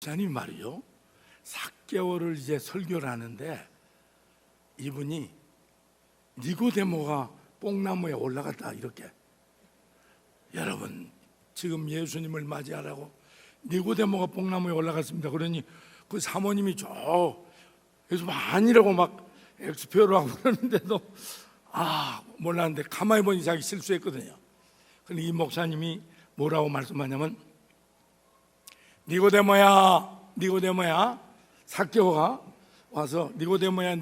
목사님 말이요, 4개월을 이제 설교를 하는데 이분이 니고데모가 뽕나무에 올라갔다 이렇게. 여러분, 지금 예수님을 맞이하라고 니고데모가 뽕나무에 올라갔습니다. 그러니 그 사모님이 그래서 아니라고 막 엑스표를 하고 그러는데도 몰랐는데 가만히 보니 자기 실수했거든요. 근데 이 목사님이 뭐라고 말씀하냐면, 니고데모야, 삭개오가 와서 니고데모야,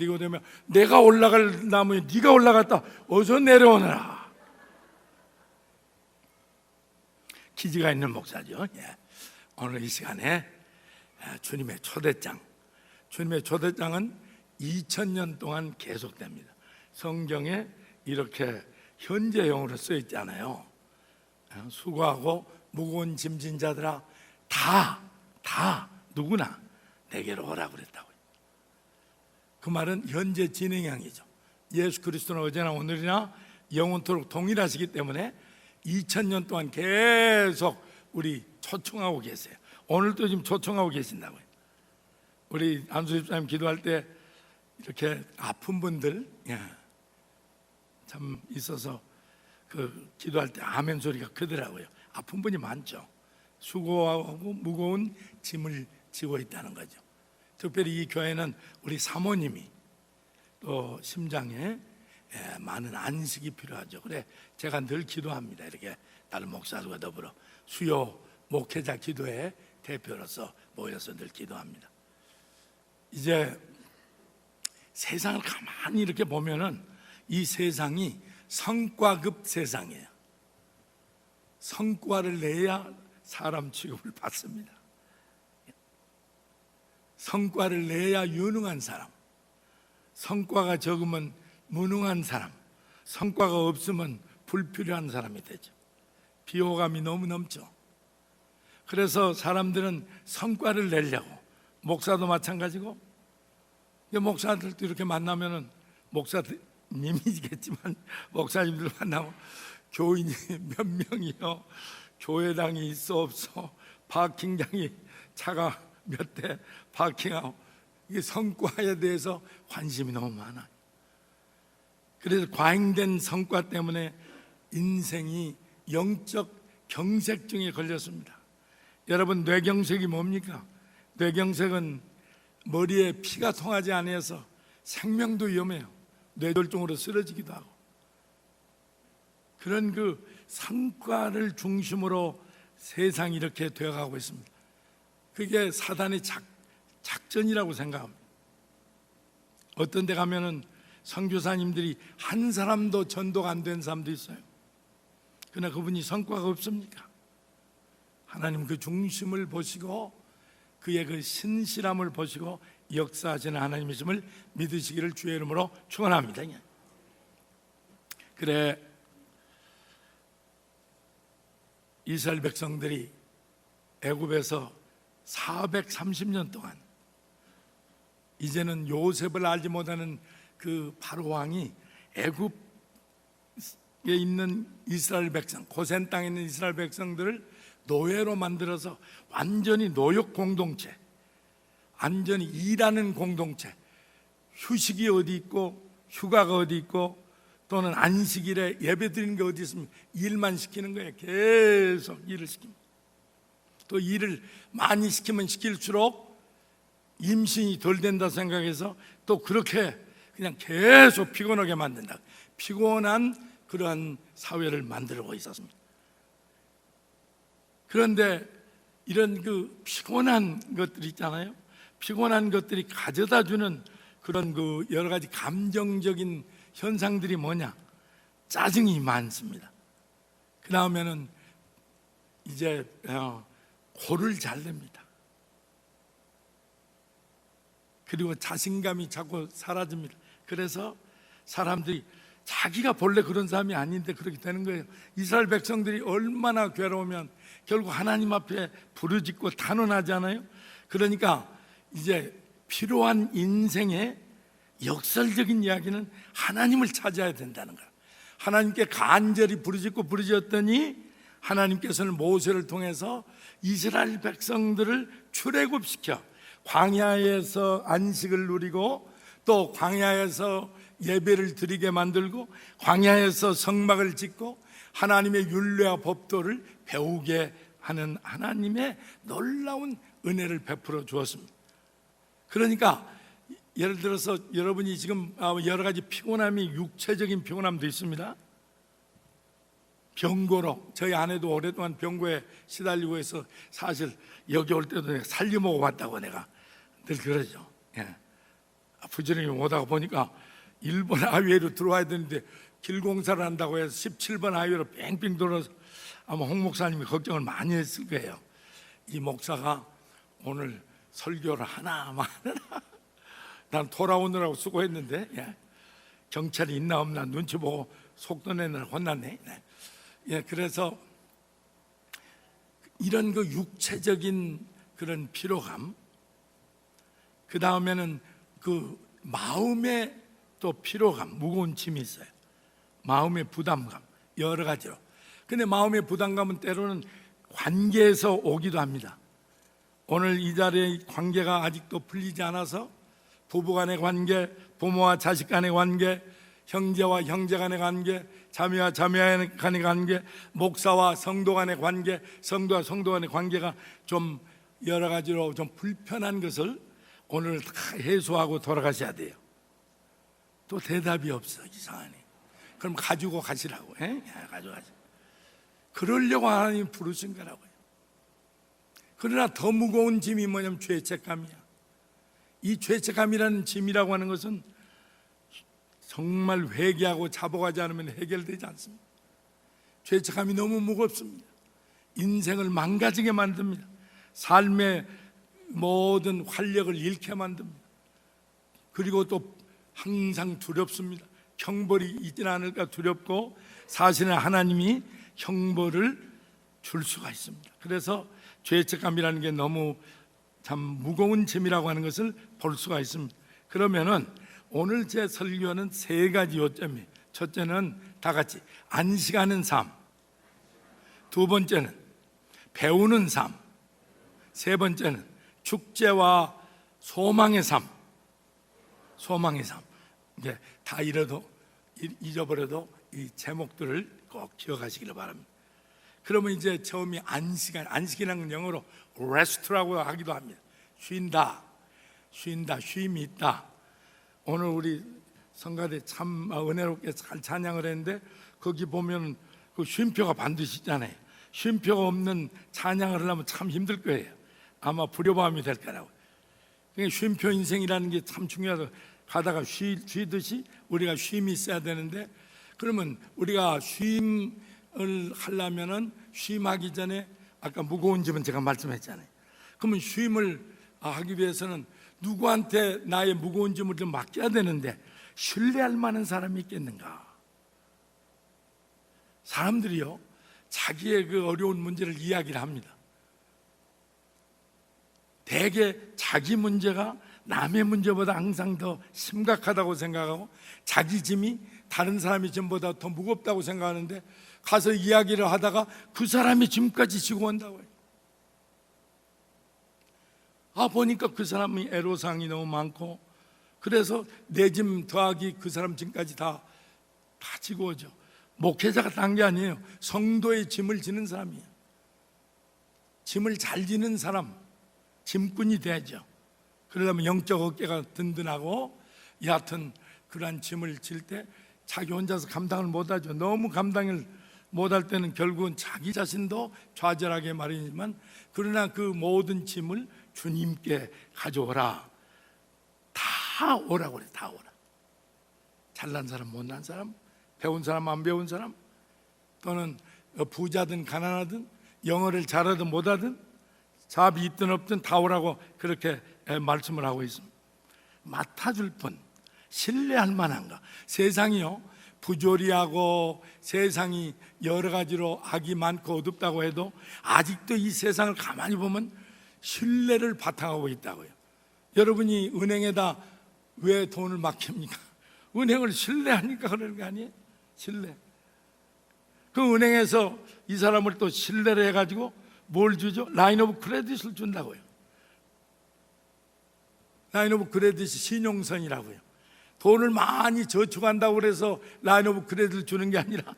내가 올라갈 나무에 네가 올라갔다. 어서 내려오너라. 기지가 있는 목사죠. 오늘 이 시간에 주님의 초대장, 주님의 초대장은 2000년 동안 계속됩니다. 성경에 이렇게 현재형으로 쓰여 있잖아요. 수고하고 무거운 짐진 자들아, 다 누구나 내게로 오라고 그랬다고요. 그 말은 현재 진행형이죠. 예수 그리스도는 어제나 오늘이나 영원토록 동일하시기 때문에 2000년 동안 계속 우리 초청하고 계세요. 오늘도 지금 초청하고 계신다고요. 우리 안수 집사님 기도할 때 이렇게 아픈 분들 참 있어서 그 기도할 때 아멘 소리가 크더라고요. 아픈 분이 많죠. 수고하고 무거운 짐을 지고 있다는 거죠. 특별히 이 교회는 우리 사모님이 또 심장에 많은 안식이 필요하죠. 그래 제가 늘 기도합니다. 이렇게 다른 목사들과 더불어 수요 목회자 기도회 대표로서 모여서 늘 기도합니다. 이제 세상을 가만히 이렇게 보면은 이 세상이 성과급 세상이에요. 성과를 내야 사람 취급을 받습니다. 성과를 내야 유능한 사람, 성과가 적으면 무능한 사람, 성과가 없으면 불필요한 사람이 되죠. 비호감이 너무 넘죠. 그래서 사람들은 성과를 내려고, 목사도 마찬가지고, 목사들도 이렇게 만나면은 목사님이겠지만 목사님들 만나면 교인이 몇 명이요, 교회당이 있어 없어, 파킹장이 차가 몇 대 파킹하고, 이게 성과에 대해서 관심이 너무 많아요. 그래서 과잉된 성과 때문에 인생이 영적 경색증에 걸렸습니다. 여러분, 뇌경색이 뭡니까? 뇌경색은 머리에 피가 통하지 않아서 생명도 위험해요. 뇌졸중으로 쓰러지기도 하고. 그런 그 성과를 중심으로 세상이 이렇게 되어가고 있습니다. 그게 사단의 작전이라고 생각합니다. 어떤 데 가면은 선교사님들이 한 사람도 전도가 안 된 사람도 있어요. 그러나 그분이 성과가 없습니까? 하나님 그 중심을 보시고 그의 그 신실함을 보시고 역사하시는 하나님이심을 믿으시기를 주의 이름으로 축원합니다. 그래, 이스라엘 백성들이 애굽에서 430년 동안, 이제는 요셉을 알지 못하는 그 바로 왕이 애굽에 있는 이스라엘 백성, 고센 땅에 있는 이스라엘 백성들을 노예로 만들어서 완전히 노역 공동체, 완전히 일하는 공동체, 휴식이 어디 있고 휴가가 어디 있고 또는 안식일에 예배 드리는 게 어디 있으면 일만 시키는 거예요. 계속 일을 시킵니다. 또 일을 많이 시키면 시킬수록 임신이 덜 된다 생각해서 또 그렇게 그냥 계속 피곤하게 만든다. 피곤한 그러한 사회를 만들고 있었습니다. 그런데 이런 그 피곤한 것들 있잖아요. 피곤한 것들이 가져다 주는 그런 그 여러 가지 감정적인 현상들이 뭐냐? 짜증이 많습니다. 그 다음에는 이제 고를 잘 냅니다. 그리고 자신감이 자꾸 사라집니다. 그래서 사람들이 자기가 본래 그런 사람이 아닌데 그렇게 되는 거예요. 이스라엘 백성들이 얼마나 괴로우면 결국 하나님 앞에 부르짖고 단언하잖아요. 그러니까 이제 필요한 인생의 역설적인 이야기는 하나님을 찾아야 된다는 거예요. 하나님께 간절히 부르짖고 부르짖었더니 하나님께서는 모세를 통해서 이스라엘 백성들을 출애굽시켜 광야에서 안식을 누리고 또 광야에서 예배를 드리게 만들고 광야에서 성막을 짓고 하나님의 율례와 법도를 배우게 하는 하나님의 놀라운 은혜를 베풀어 주었습니다. 그러니까 예를 들어서 여러분이 지금 여러 가지 피곤함이 육체적인 피곤함도 있습니다. 병고로, 저희 아내도 오랫동안 병고에 시달리고 해서 사실 여기 올 때도 내가 살림하고 왔다고 내가 늘 그러죠. 예. 부지런히 오다가 보니까 일본 하이웨이로 들어와야 되는데 길 공사를 한다고 해서 17번 하이웨이로 뺑뺑 돌아서 아마 홍 목사님이 걱정을 많이 했을 거예요. 이 목사가 오늘 설교를 하나 마느라 난 돌아오느라고 수고했는데, 예. 경찰이 있나 없나 눈치 보고 속도 내느라 혼났네. 예, 그래서 이런 그 육체적인 그런 피로감, 그 다음에는 그 마음의 또 피로감, 무거운 짐이 있어요. 마음의 부담감, 여러 가지로. 근데 마음의 부담감은 때로는 관계에서 오기도 합니다. 오늘 이 자리에 관계가 아직도 풀리지 않아서 부부 간의 관계, 부모와 자식 간의 관계, 형제와 형제 간의 관계, 자매와 자매 간의 관계, 목사와 성도 간의 관계, 성도와 성도 간의 관계가 좀 여러 가지로 좀 불편한 것을 오늘 다 해소하고 돌아가셔야 돼요. 또 대답이 없어, 이상하네. 그럼 가지고 가시라고. 가지고 가시. 그러려고 하나님 부르신 거라고요. 그러나 더 무거운 짐이 뭐냐면 죄책감이야. 이 죄책감이라는 짐이라고 하는 것은 정말 회개하고 자복하지 않으면 해결되지 않습니다. 죄책감이 너무 무겁습니다. 인생을 망가지게 만듭니다. 삶의 모든 활력을 잃게 만듭니다. 그리고 또 항상 두렵습니다. 형벌이 있지 않을까 두렵고, 사실은 하나님이 형벌을 줄 수가 있습니다. 그래서 죄책감이라는 게 너무 참 무거운 짐이라고 하는 것을 볼 수가 있습니다. 그러면은 오늘 제 설교는 세 가지 요점이에요. 첫째는 다 같이 안식하는 삶, 두 번째는 배우는 삶, 세 번째는 축제와 소망의 삶. 소망의 삶. 이제 다 잊어버려도 이 제목들을 꼭 기억하시기를 바랍니다. 그러면 이제 처음이 안식이라는 건 영어로 rest라고 하기도 합니다. 쉰다, 쉼이 있다. 오늘 우리 성가대 참 은혜롭게 잘 찬양을 했는데 거기 보면 그 쉼표가 반드시 있잖아요. 쉼표가 없는 찬양을 하려면 참 힘들 거예요. 아마 불효범이 될 거라고. 그러니까 쉼표 인생이라는 게 참 중요하다. 가다가 쉬듯이 우리가 쉼이 있어야 되는데, 그러면 우리가 쉼을 하려면은 쉼하기 전에 아까 무거운 짐은 제가 말씀했잖아요. 그러면 쉼을 하기 위해서는 누구한테 나의 무거운 짐을 좀 맡겨야 되는데 신뢰할 만한 사람이 있겠는가? 사람들이요, 자기의 그 어려운 문제를 이야기를 합니다. 대개 자기 문제가 남의 문제보다 항상 더 심각하다고 생각하고 자기 짐이 다른 사람의 짐보다 더 무겁다고 생각하는데, 가서 이야기를 하다가 그 사람의 짐까지 지고 온다고요. 보니까 그 사람이 애로사항이 너무 많고, 그래서 내 짐 더하기 그 사람 짐까지 다 지고 오죠. 목회자가 딴 게 아니에요. 성도의 짐을 지는 사람이에요. 짐을 잘 지는 사람, 짐꾼이 돼야죠. 그러려면 영적 어깨가 든든하고, 여하튼 그러한 짐을 질 때 자기 혼자서 감당을 못하죠. 너무 감당을 못할 때는 결국은 자기 자신도 좌절하게 마련이지만, 그러나 그 모든 짐을 주님께 가져오라. 다 오라고 그래. 다 오라. 잘난 사람, 못난 사람, 배운 사람, 안 배운 사람, 또는 부자든 가난하든, 영어를 잘하든 못하든, 자비 있든 없든 다 오라고 그렇게 말씀을 하고 있습니다. 맡아줄 분, 신뢰할 만한가? 세상이요, 부조리하고 세상이 여러 가지로 악이 많고 어둡다고 해도 아직도 이 세상을 가만히 보면 신뢰를 바탕하고 있다고요. 여러분이 은행에다 왜 돈을 맡깁니까? 은행을 신뢰하니까 그러는 거 아니에요? 신뢰. 그 그 은행에서 이 사람을 또 신뢰를 해가지고 뭘 주죠? 라인 오브 크레딧을 준다고요. 라인 오브 크레딧이 신용선이라고요. 돈을 많이 저축한다고 그래서 라인 오브 크레딧을 주는 게 아니라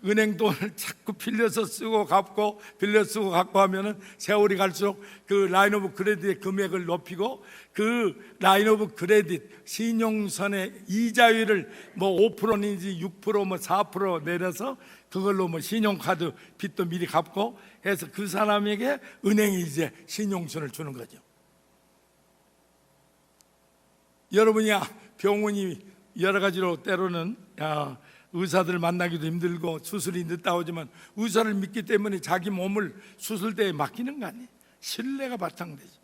은행 돈을 자꾸 빌려서 쓰고 갚고 빌려 쓰고 갚고 하면은 세월이 갈수록 그 라인 오브 크레딧의 금액을 높이고 그 라인 오브 크레딧 신용선의 이자율을 뭐 5%인지 6% 뭐 4% 내려서 그걸로 뭐 신용카드 빚도 미리 갚고 해서 그 사람에게 은행이 이제 신용선을 주는 거죠. 여러분이 병원이 여러 가지로 때로는 의사들 만나기도 힘들고 수술이 늦다 오지만 의사를 믿기 때문에 자기 몸을 수술대에 맡기는 거 아니에요. 신뢰가 바탕되죠.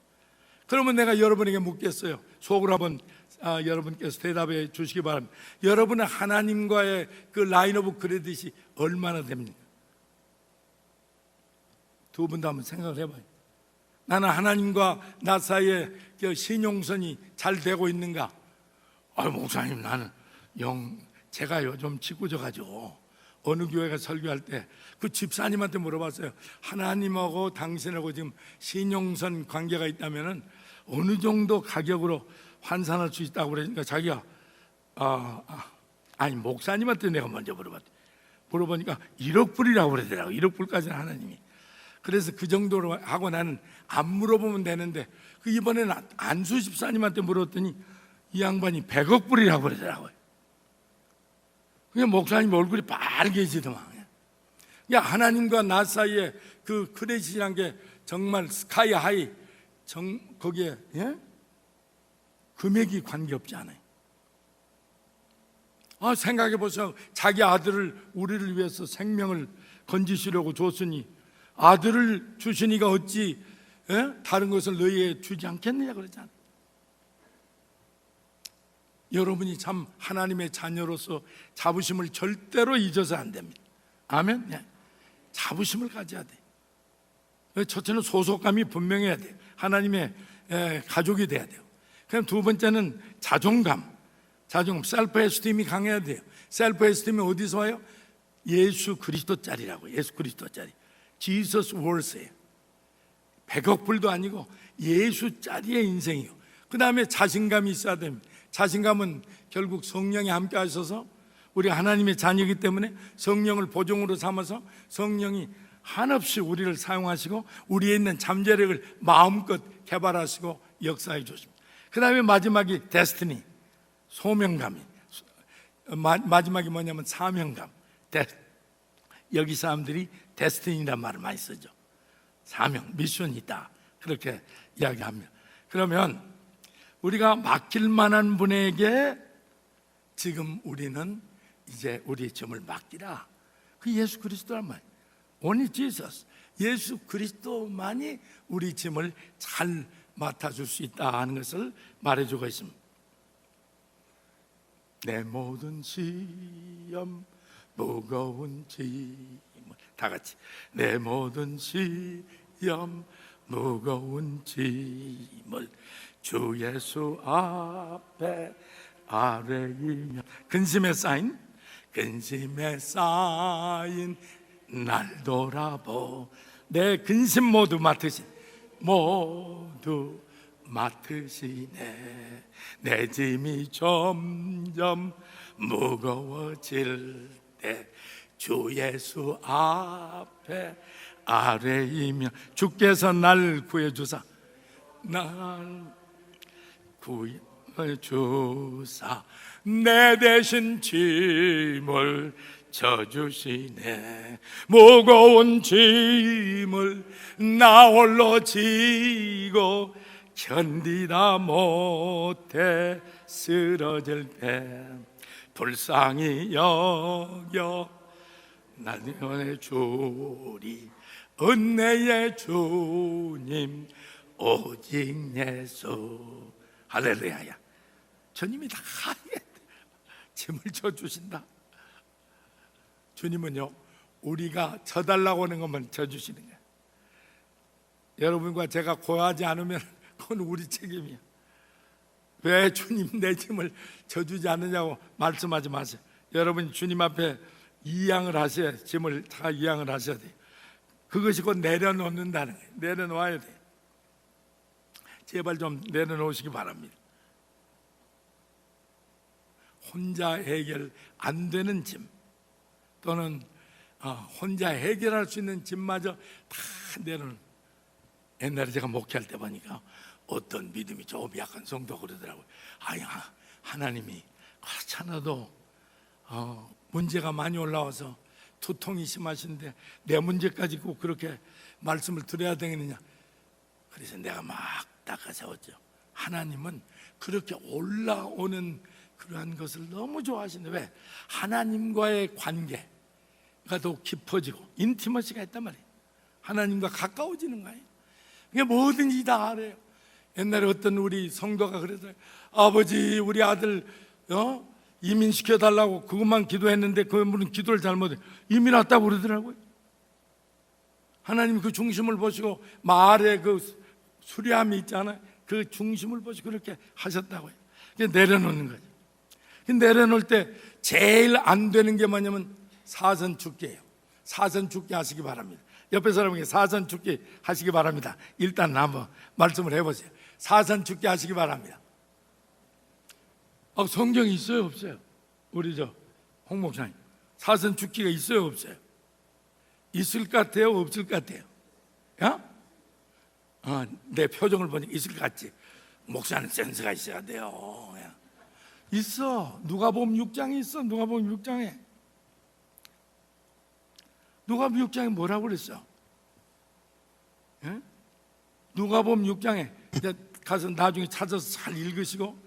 그러면 내가 여러분에게 묻겠어요. 속으로 한번 여러분께서 대답해 주시기 바랍니다. 여러분은 하나님과의 그 라인 오브 크레딧이 얼마나 됩니까? 두 분도 한번 생각을 해봐요. 나는 하나님과 나 사이에 그 신용선이 잘 되고 있는가? 목사님, 나는 제가 요즘 짓궂어가지고 어느 교회가 설교할 때 그 집사님한테 물어봤어요. 하나님하고 당신하고 지금 신용선 관계가 있다면은 어느 정도 가격으로 환산할 수 있다고 그러니까 자기가 아니 목사님한테 내가 먼저 물어보니까 1억 불이라고 그러더라고. 1억 불까지는 하나님이. 그래서 그 정도로 하고 나는 안 물어보면 되는데 그 이번에는 안수 집사님한테 물었더니 이 양반이 100억 불이라고 그러더라고요. 그냥 목사님 얼굴이 빨개지더만. 야, 하나님과 나 사이에 그 크레딧이란 게 정말 스카이 하이 거기에 금액이 관계없지 않아요. 생각해 보세요. 자기 아들을 우리를 위해서 생명을 건지시려고 줬으니 아들을 주시니가 어찌 다른 것을 너희에게 주지 않겠느냐 그러잖아요. 여러분이 참 하나님의 자녀로서 자부심을 절대로 잊어서 안 됩니다. 아멘. 네. 자부심을 가져야 돼. 첫째는 소속감이 분명해야 돼요. 하나님의 가족이 돼야 돼요. 그럼 두 번째는 자존감, 셀프 에스팀이 강해야 돼요. 셀프 에스팀이 어디서 와요? 예수 그리스도짜리라고. 예수 그리스도짜리. Jesus worth예요. 100억 불도 아니고 예수짜리의 인생이요. 그 다음에 자신감이 있어야 됩니다. 자신감은 결국 성령이 함께 하셔서 우리 하나님의 자녀이기 때문에 성령을 보종으로 삼아서 성령이 한없이 우리를 사용하시고 우리에 있는 잠재력을 마음껏 개발하시고 역사해 주십니다. 그 다음에 마지막이 데스티니, 소명감이. 마지막이 뭐냐면 사명감. 여기 사람들이 데스티니란 말을 많이 쓰죠. 사명, 미션이 있다, 그렇게 이야기합니다. 그러면 우리가 맡길 만한 분에게 지금 우리는 이제 우리의 점을 맡기라. 그 예수 그리스도란 말이에요. Only Jesus. 예수 그리스도만이 우리 짐을 잘 맡아줄 수 있다 하는 것을 말해주고 있습니다. 내 모든 시험 무거운 짐을, 다 같이 내 모든 시험 무거운 짐을 주 예수 앞에 아뢰이며, 근심에 쌓인 날 돌아보. 내 근심 모두 맡으시네. 내 짐이 점점 무거워질 때 주 예수 앞에 아뢰이며, 주께서 날 구해주사 내 대신 짐을 져주시네. 무거운 짐을 나 홀로 지고 견디다 못해 쓰러질 때 불쌍히 여겨 날 주리. 은혜의 주님 오직 예수. 할렐루야야. 주님이 다 짐을 져주신다. 주님은요, 우리가 져달라고 하는 것만 져주시는 거예요. 여러분과 제가 고하지 않으면 그건 우리 책임이야. 왜 주님 내 짐을 져주지 않느냐고 말씀하지 마세요. 여러분 주님 앞에 이양을 하셔야 돼. 짐을 다 이양을 하셔야 돼. 그것이 곧 내려놓는다는 거예요. 내려놓아야 돼. 제발 좀 내려놓으시기 바랍니다. 혼자 해결 안 되는 짐, 또는 혼자 해결할 수 있는 짐마저 다 내려놓는. 옛날에 제가 목회할 때 보니까 어떤 믿음이 좀 약한 성도가 그러더라고요. 하나님이 그렇지 않아도 문제가 많이 올라와서 두통이 심하신데 내 문제까지 꼭 그렇게 말씀을 드려야 되겠느냐. 그래서 내가 막 닦아 세웠죠. 하나님은 그렇게 올라오는 그러한 것을 너무 좋아하시는데, 왜? 하나님과의 관계가 더 깊어지고 인티머시가 있단 말이에요. 하나님과 가까워지는 거예요. 그게 뭐든지 다 알아요. 옛날에 어떤 우리 성도가 그러더라고요. 아버지, 우리 아들 이민시켜달라고 그것만 기도했는데 그분은 기도를 잘못해 이민 왔다고 그러더라고요. 하나님 그 중심을 보시고 말에 그 수리함이 있잖아요. 그 중심을 보시고 그렇게 하셨다고요. 내려놓는 거죠. 내려놓을 때 제일 안 되는 게 뭐냐면 사선축기예요. 사선축기 하시기 바랍니다. 옆에 사람에게 사선축기 하시기 바랍니다. 일단 한번 말씀을 해보세요. 사선축기 하시기 바랍니다. 성경이 있어요, 없어요? 우리 홍 목사님, 사선축기가 있어요, 없어요? 있을 것 같아요, 없을 것 같아요? 내 표정을 보니까 있을 것 같지? 목사는 센스가 있어야 돼요. 있어. 누가복음 6장에 있어. 누가복음 6장에. 누가복음 6장에 뭐라고 그랬어? 누가복음 6장에 가서 나중에 찾아서 잘 읽으시고.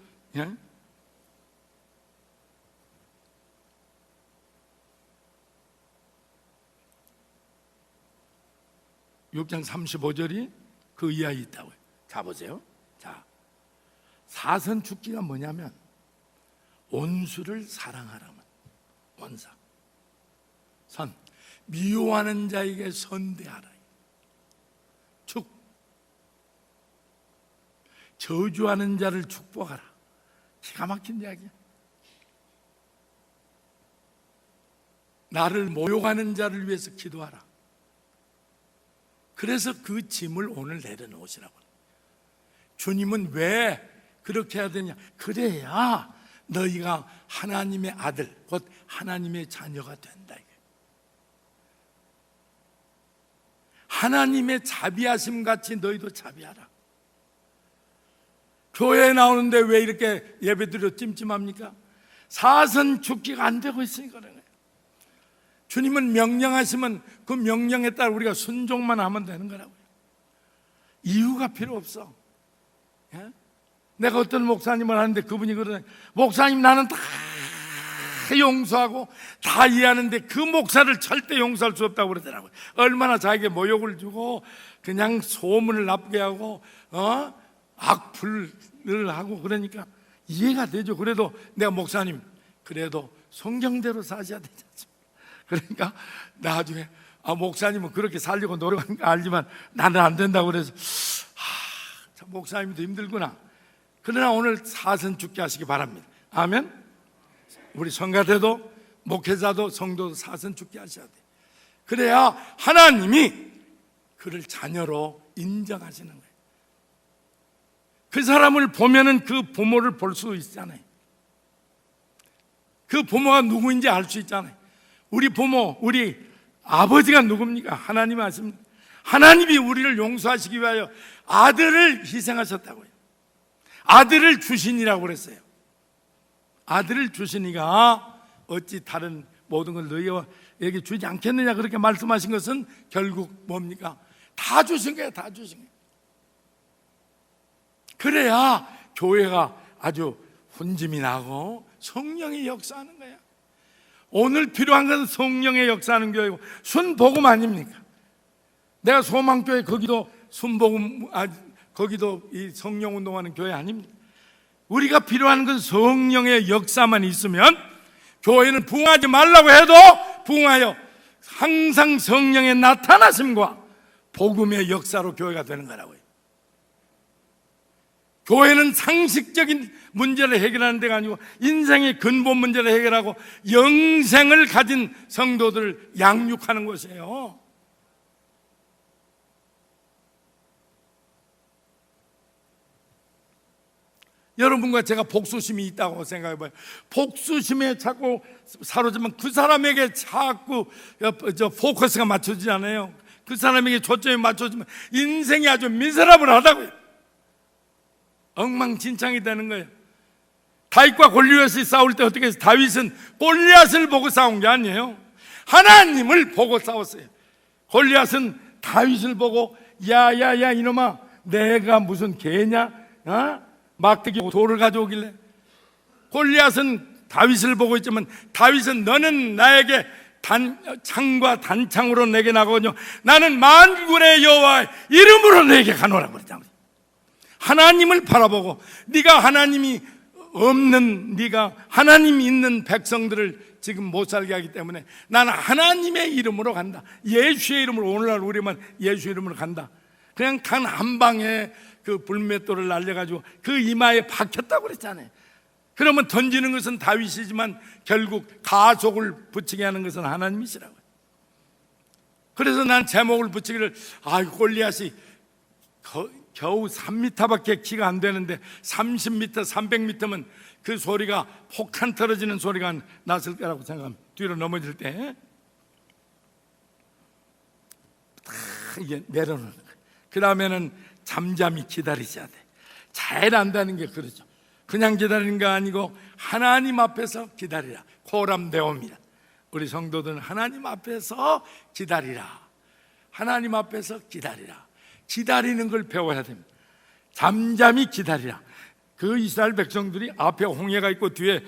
6장 35절이 그 이하에 있다고요. 자, 보세요. 자, 사선축기가 뭐냐면 원수를 사랑하라면 원사, 선, 미워하는 자에게 선대하라. 축, 저주하는 자를 축복하라. 기가 막힌 이야기야. 나를 모욕하는 자를 위해서 기도하라. 그래서 그 짐을 오늘 내려놓으시라고. 주님은 왜 그렇게 해야 되냐? 그래야 너희가 하나님의 아들, 곧 하나님의 자녀가 된다. 하나님의 자비하심 같이 너희도 자비하라. 교회에 나오는데 왜 이렇게 예배드려 찜찜합니까? 사선축기가 안 되고 있으니까 그래요. 주님은 명령하시면 그 명령에 따라 우리가 순종만 하면 되는 거라고요. 이유가 필요 없어. 내가 어떤 목사님을 하는데 그분이 그러잖아요. 목사님, 나는 다 용서하고 다 이해하는데 그 목사를 절대 용서할 수 없다고 그러더라고요. 얼마나 자기에게 모욕을 주고 그냥 소문을 나쁘게 하고 악플을 하고 그러니까 이해가 되죠. 그래도 내가 목사님, 그래도 성경대로 사셔야 되지 않습니까? 그러니까 나중에 목사님은 그렇게 살려고 노력하는 거 알지만 나는 안 된다고 그래서 참 목사님도 힘들구나. 그러나 오늘 사선축기 하시기 바랍니다. 아멘. 우리 성가대도 목회자도 성도도 사선축기 하셔야 돼. 그래야 하나님이 그를 자녀로 인정하시는 거예요. 그 사람을 보면은 그 부모를 볼 수 있잖아요. 그 부모가 누구인지 알 수 있잖아요. 우리 부모, 우리 아버지가 누굽니까? 하나님 아십니까? 하나님이 우리를 용서하시기 위하여 아들을 희생하셨다고요. 아들을 주시니라고 그랬어요. 아들을 주시니가 어찌 다른 모든 걸 너희에게 주지 않겠느냐 그렇게 말씀하신 것은 결국 뭡니까? 다 주신 거예요. 다 주신 거예요. 그래야 교회가 아주 훈짐이 나고 성령이 역사하는 거예요. 오늘 필요한 것은 성령의 역사하는 교회고 순복음 아닙니까? 내가 소망교회 거기도 순복음, 거기도 이 성령 운동하는 교회 아닙니까? 우리가 필요한 것은 성령의 역사만 있으면 교회는 부흥하지 말라고 해도 부흥하여 항상 성령의 나타나심과 복음의 역사로 교회가 되는 거라고요. 교회는 상식적인 문제를 해결하는 데가 아니고 인생의 근본 문제를 해결하고 영생을 가진 성도들을 양육하는 곳이에요. 여러분과 제가 복수심이 있다고 생각해봐요. 복수심에 자꾸 사로잡으면 그 사람에게 자꾸 포커스가 맞춰지지 않아요. 그 사람에게 초점이 맞춰지면 인생이 아주 미세라블하다고요. 엉망진창이 되는 거예요. 다윗과 골리앗이 싸울 때 어떻게 해서 다윗은 골리앗을 보고 싸운 게 아니에요. 하나님을 보고 싸웠어요. 골리앗은 다윗을 보고 야야야 이놈아 내가 무슨 개냐? 막대기 돌을 가져오길래. 골리앗은 다윗을 보고 있지만 다윗은 너는 나에게 창과 단창으로 내게 나가거든요 나는 만군의 여호와의 이름으로 내게 가노라고 그랬잖아요. 하나님을 바라보고 네가 하나님이 없는 네가 하나님이 있는 백성들을 지금 못 살게 하기 때문에 나는 하나님의 이름으로 간다. 예수의 이름으로 오늘날 우리만 예수 이름으로 간다. 그냥 단 한 방에 그 불맷돌을 날려가지고 그 이마에 박혔다고 그랬잖아요. 그러면 던지는 것은 다윗이지만 결국 가속을 붙이게 하는 것은 하나님이시라고요. 그래서 난 제목을 붙이기를 골리앗이 겨우 3m밖에 키가 안 되는데 30m, 300m면 그 소리가 폭탄 떨어지는 소리가 났을 거라고 생각합니다. 뒤로 넘어질 때 다 이게 내려놓는 거예요. 그 다음에는 잠잠히 기다리셔야 돼. 잘 안다는 게 그러죠. 그냥 기다리는 게 아니고 하나님 앞에서 기다리라. 코람데오입니다. 우리 성도들은 하나님 앞에서 기다리라. 하나님 앞에서 기다리라. 기다리는 걸 배워야 됩니다. 잠잠히 기다리라. 그 이스라엘 백성들이 앞에 홍해가 있고 뒤에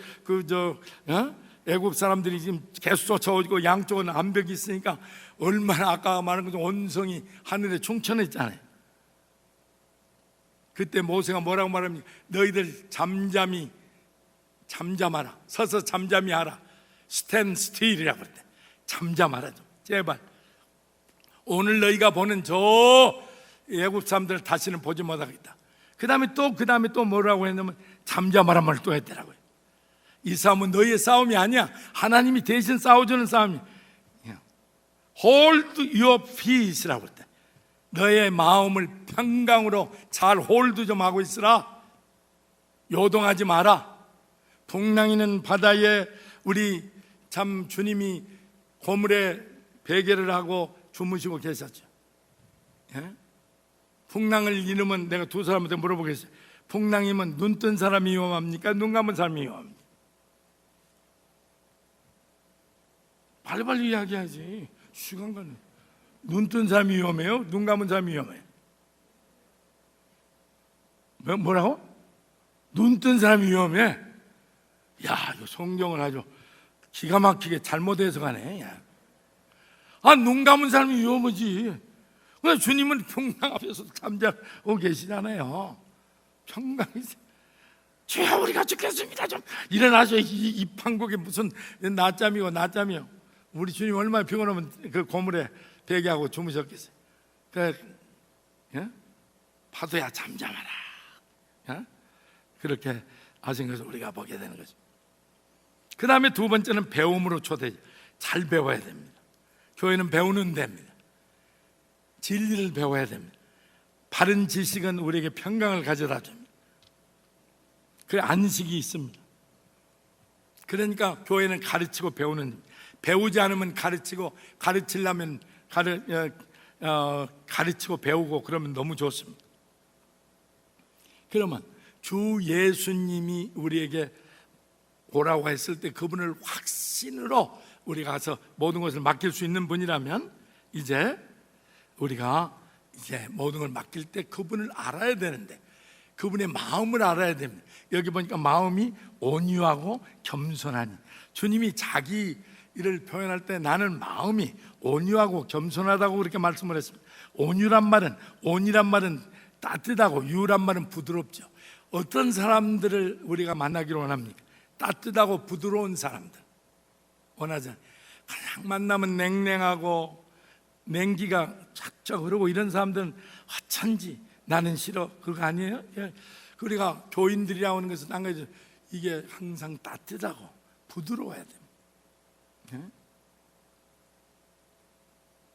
애굽 사람들이 지금 계속 쫓아오고 양쪽은 암벽이 있으니까 얼마나 아까 말한 것처럼 온성이 하늘에 충천했잖아요. 그때 모세가 뭐라고 말합니까? 너희들 잠잠하라. 서서 잠잠히 하라. Stand still이라고 그랬대. 잠잠하라 좀 제발. 오늘 너희가 보는 저 애굽 사람들을 다시는 보지 못하겠다. 그 다음에 또 뭐라고 했냐면 잠잠하란 말을 또 했더라고요. 이 싸움은 너희의 싸움이 아니야. 하나님이 대신 싸워주는 싸움이야. Hold your peace라고 했대. 너의 마음을 평강으로 잘 홀드 좀 하고 있으라. 요동하지 마라. 풍랑이는 바다에 우리 참 주님이 고물에 베개를 하고 주무시고 계셨죠. 예? 풍랑을 이루면 내가 두 사람한테 물어보겠어요. 풍랑이면 눈 뜬 사람이 위험합니까? 눈 감은 사람이 위험합니까? 빨리빨리 이야기하지. 시간 가는. 눈 뜬 사람이 위험해요? 눈 감은 사람이 위험해요? 뭐라고? 눈 뜬 사람이 위험해? 야, 이거 성경을 아주 기가 막히게 잘못 해석하네. 눈 감은 사람이 위험하지. 근데 주님은 평강 앞에서 잠자고 계시잖아요. 평강이 주여 우리가 죽겠습니다. 좀 일어나셔. 이 판국에 무슨 낮잠이요. 우리 주님 얼마나 피곤하면 그 고물에 베개하고 주무셨겠어요. 파도야 잠잠하라. 그렇게 하신 것을 우리가 보게 되는 거죠. 그 다음에 두 번째는 배움으로 초대. 잘 배워야 됩니다. 교회는 배우는 데입니다. 진리를 배워야 됩니다. 바른 지식은 우리에게 평강을 가져다 줍니다. 그 안식이 있습니다. 그러니까 교회는 가르치고 배우는, 배우지 않으면 가르치고, 가르치려면 가르치고 배우고 그러면 너무 좋습니다. 그러면 주 예수님이 우리에게 오라고 했을 때 그분을 확신으로 우리가 가서 모든 것을 맡길 수 있는 분이라면 이제 우리가 모든 걸 맡길 때 그분을 알아야 되는데 그분의 마음을 알아야 됩니다. 여기 보니까 마음이 온유하고 겸손하니, 주님이 자기 일을 표현할 때 나는 마음이 온유하고 겸손하다고 그렇게 말씀을 했습니다. 온이란 말은 따뜻하고 유란 말은 부드럽죠. 어떤 사람들을 우리가 만나기를 원합니까? 따뜻하고 부드러운 사람들 원하잖아요. 그냥 만나면 냉랭하고 냉기가 쫙쫙 흐르고 이런 사람들은 어쩐지 나는 싫어. 그거 아니에요? 우리가 교인들이라고 하는 것은 한 가지, 이게 항상 따뜻하고 부드러워야 됩니다.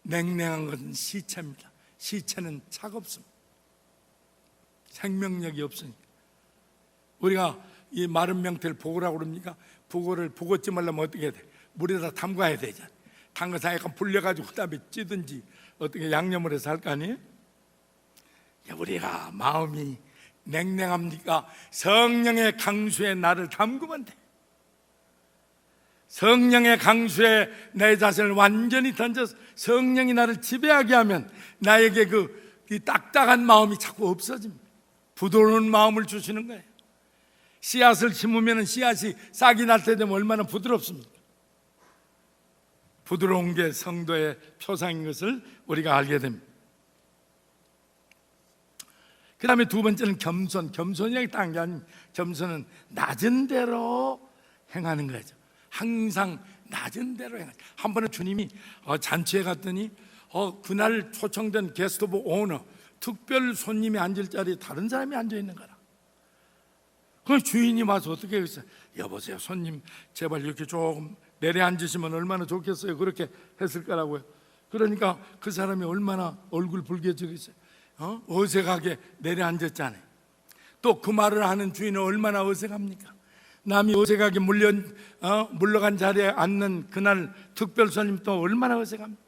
냉랭한 것은 시체입니다. 시체는 차갑습니다. 생명력이 없으니까. 우리가 이 마른 명태를 보고라고 그럽니까? 보고를 보고 찜하려면 어떻게 해야 돼? 물에다 담가야 되잖아. 담가서 약간 불려가지고 그다음에 찌든지 어떻게 양념을 해서 할 거 아니에요? 우리가 마음이 냉랭합니까? 성령의 강수에 나를 담그면 돼. 성령의 강수에 내 자신을 완전히 던져서 성령이 나를 지배하게 하면 나에게 이 딱딱한 마음이 자꾸 없어집니다. 부드러운 마음을 주시는 거예요. 씨앗을 심으면 씨앗이 싹이 날 때 되면 얼마나 부드럽습니까? 부드러운 게 성도의 표상인 것을 우리가 알게 됩니다. 그 다음에 두 번째는 겸손. 겸손이라는 게 딴 게 아닙니다. 겸손은 낮은 대로 행하는 거죠. 항상 낮은 대로 행하죠. 한 번은 주님이 잔치에 갔더니 그날 초청된 게스트 오브 오너, 특별 손님이 앉을 자리에 다른 사람이 앉아 있는 거라. 그 주인이 와서 어떻게 했어요? 여보세요, 손님 제발 이렇게 조금 내려 앉으시면 얼마나 좋겠어요. 그렇게 했을 거라고요. 그러니까 그 사람이 얼마나 얼굴 붉게지겠어요. 어색하게 내려 앉았잖아요. 또 그 말을 하는 주인은 얼마나 어색합니까? 남이 어색하게 물러간 자리에 앉는 그날 특별 손님 또 얼마나 어색합니까?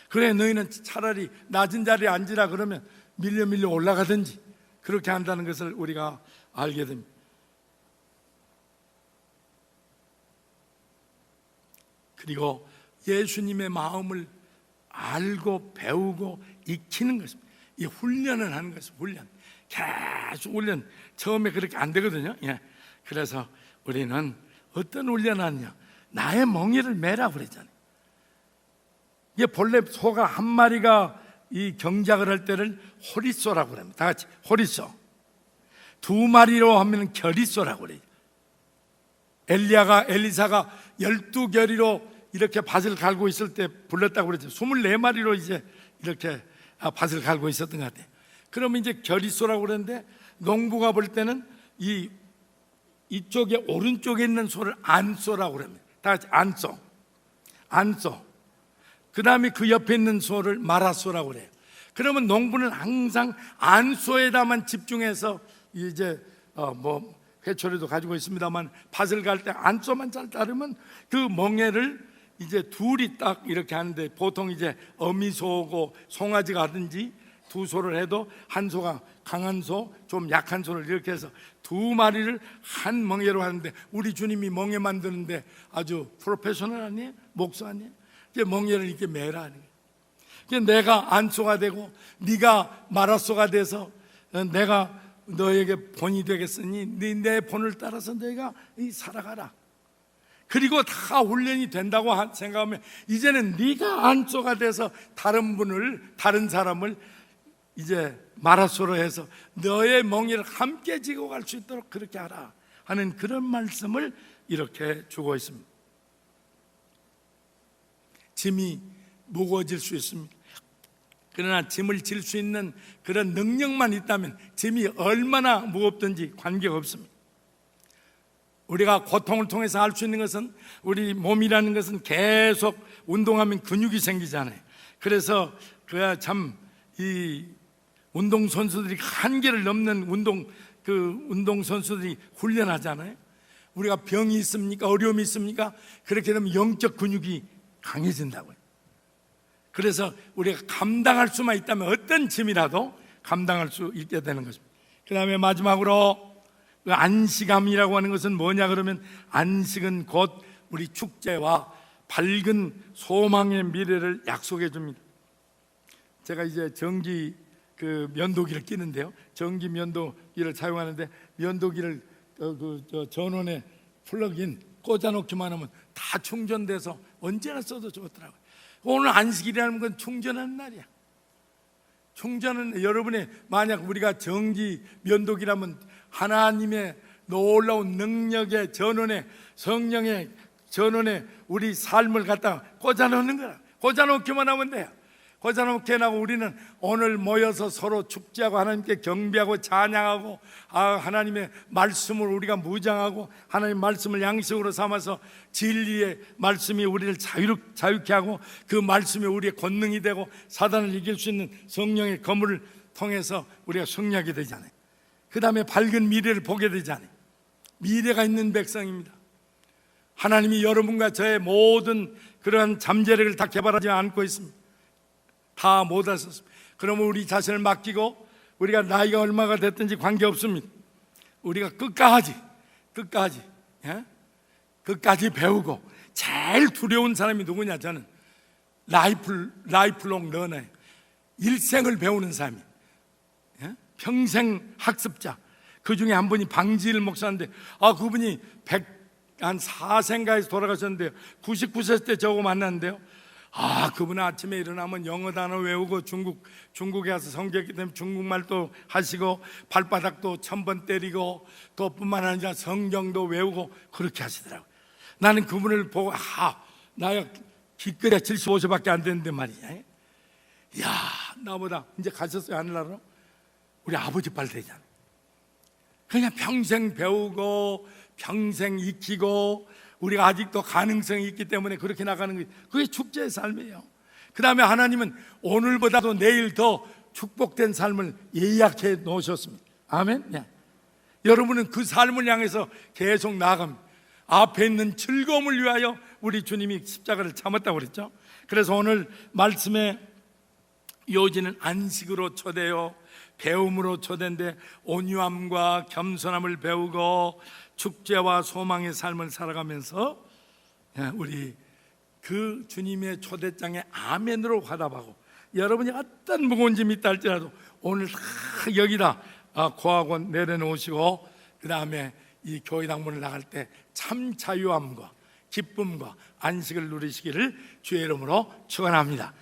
그래, 너희는 차라리 낮은 자리에 앉으라 그러면 밀려 올라가든지 그렇게 한다는 것을 우리가 알게 됩니다. 그리고 예수님의 마음을 알고 배우고 익히는 것입니다. 이 훈련을 하는 것입니다. 훈련, 계속 훈련. 처음에 그렇게 안 되거든요. 그래서 우리는 어떤 훈련을 하느냐, 나의 멍에를 매라고 그랬잖아요. 이게 본래 소가 한 마리가 이 경작을 할 때를 호리소라고 그럽니다. 다 같이 호리소. 두 마리로 하면 결이소라고 그래요. 엘리사가 12결이로 이렇게 밭을 갈고 있을 때 불렀다고 그랬죠. 24마리로 이제 이렇게 밭을 갈고 있었던 것 같아요. 그러면 이제 결이소라고 그러는데, 농부가 볼 때는 이쪽에 오른쪽에 있는 소를 안소라고 그럽니다. 다 같이 안소. 그 다음에 그 옆에 있는 소를 마라소라고 그래요. 그러면 농부는 항상 안소에다만 집중해서 이제 회초리도 가지고 있습니다만 밭을 갈 때 안소만 잘 따르면 그 멍에를 이제 둘이 딱 이렇게 하는데, 보통 이제 어미소고 송아지가 하든지 두 소를 해도 한 소가 강한 소, 좀 약한 소를 이렇게 해서 두 마리를 한 멍에로 하는데, 우리 주님이 멍에 만드는데 아주 프로페셔널 아니에요? 목사 아니에요? 이제 멍에를 이렇게 매라 하는 거예요. 내가 안소가 되고 네가 마라소가 돼서 내가 너에게 본이 되겠으니 내 본을 따라서 너희가 살아가라. 그리고 다 훈련이 된다고 생각하면 이제는 네가 안소가 돼서 다른 사람을 이제 마라소로 해서 너의 멍에를 함께 지고 갈 수 있도록 그렇게 하라 하는 그런 말씀을 이렇게 주고 있습니다. 짐이 무거워질 수 있습니다. 그러나 짐을 질 수 있는 그런 능력만 있다면 짐이 얼마나 무겁든지 관계가 없습니다. 우리가 고통을 통해서 알 수 있는 것은, 우리 몸이라는 것은 계속 운동하면 근육이 생기잖아요. 그래서 그야 참 이 운동 선수들이 한계를 넘는 운동 선수들이 훈련하잖아요. 우리가 병이 있습니까? 어려움이 있습니까? 그렇게 되면 영적 근육이 강해진다고요. 그래서 우리가 감당할 수만 있다면 어떤 짐이라도 감당할 수 있게 되는 것입니다. 그 다음에 마지막으로 안식함이라고 하는 것은 뭐냐 그러면, 안식은 곧 우리 축제와 밝은 소망의 미래를 약속해 줍니다. 제가 이제 전기 면도기를 끼는데요, 전기 면도기를 사용하는데, 면도기를 전원에 플러그인 꽂아놓기만 하면 다 충전돼서 언제나 써도 좋더라고요. 오늘 안식일이라는 건 충전하는 날이야. 충전은, 여러분의 만약 우리가 전기 면도기라면 하나님의 놀라운 능력의 전원에, 성령의 전원에 우리 삶을 갖다가 꽂아놓는 거야. 꽂아놓기만 하면 돼요. 고사놓게나고 우리는 오늘 모여서 서로 축제하고 하나님께 경배하고 찬양하고 하나님의 말씀을 우리가 무장하고 하나님 말씀을 양식으로 삼아서 진리의 말씀이 우리를 자유케 하고 그 말씀이 우리의 권능이 되고 사단을 이길 수 있는 성령의 검을 통해서 우리가 승리하게 되잖아요. 그 다음에 밝은 미래를 보게 되잖아요. 미래가 있는 백성입니다. 하나님이 여러분과 저의 모든 그러한 잠재력을 다 개발하지 않고 있습니다. 다 못 하셨습니다. 그러면 우리 자신을 맡기고 우리가 나이가 얼마가 됐든지 관계없습니다. 우리가 끝까지 배우고 제일 두려운 사람이 누구냐? 저는 라이프롱 러너예요. 일생을 배우는 사람이 평생 학습자. 그 중에 한 분이 방지일 목사인데 그분이 104세인가에서 돌아가셨는데요, 99세 때 저하고 만났는데요, 그분은 아침에 일어나면 영어 단어 외우고 중국에 가서 성경기 때문에 중국말도 하시고 발바닥도 1000번 때리고 또 뿐만 아니라 성경도 외우고 그렇게 하시더라고요. 나는 그분을 보고 나야 기껏해야 75세밖에 안 됐는데 말이야. 이야, 나보다 이제 가셨어요 하늘나라로? 우리 아버지 빨 되잖아. 그냥 평생 배우고 평생 익히고 우리가 아직도 가능성이 있기 때문에 그렇게 나가는 게 그게 축제의 삶이에요. 그 다음에 하나님은 오늘보다도 내일 더 축복된 삶을 예약해 놓으셨습니다. 아멘. 네. 여러분은 그 삶을 향해서 계속 나아갑니다. 앞에 있는 즐거움을 위하여 우리 주님이 십자가를 참았다고 그랬죠. 그래서 오늘 말씀의 요지는 안식으로 초대요, 배움으로 초대인데 온유함과 겸손함을 배우고 축제와 소망의 삶을 살아가면서 우리 그 주님의 초대장에 아멘으로 화답하고, 여러분이 어떤 무거운 짐이 있다 할지라도 오늘 다 여기다 고하고 내려놓으시고 그 다음에 이 교회당 문을 나갈 때 참 자유함과 기쁨과 안식을 누리시기를 주의 이름으로 축원합니다.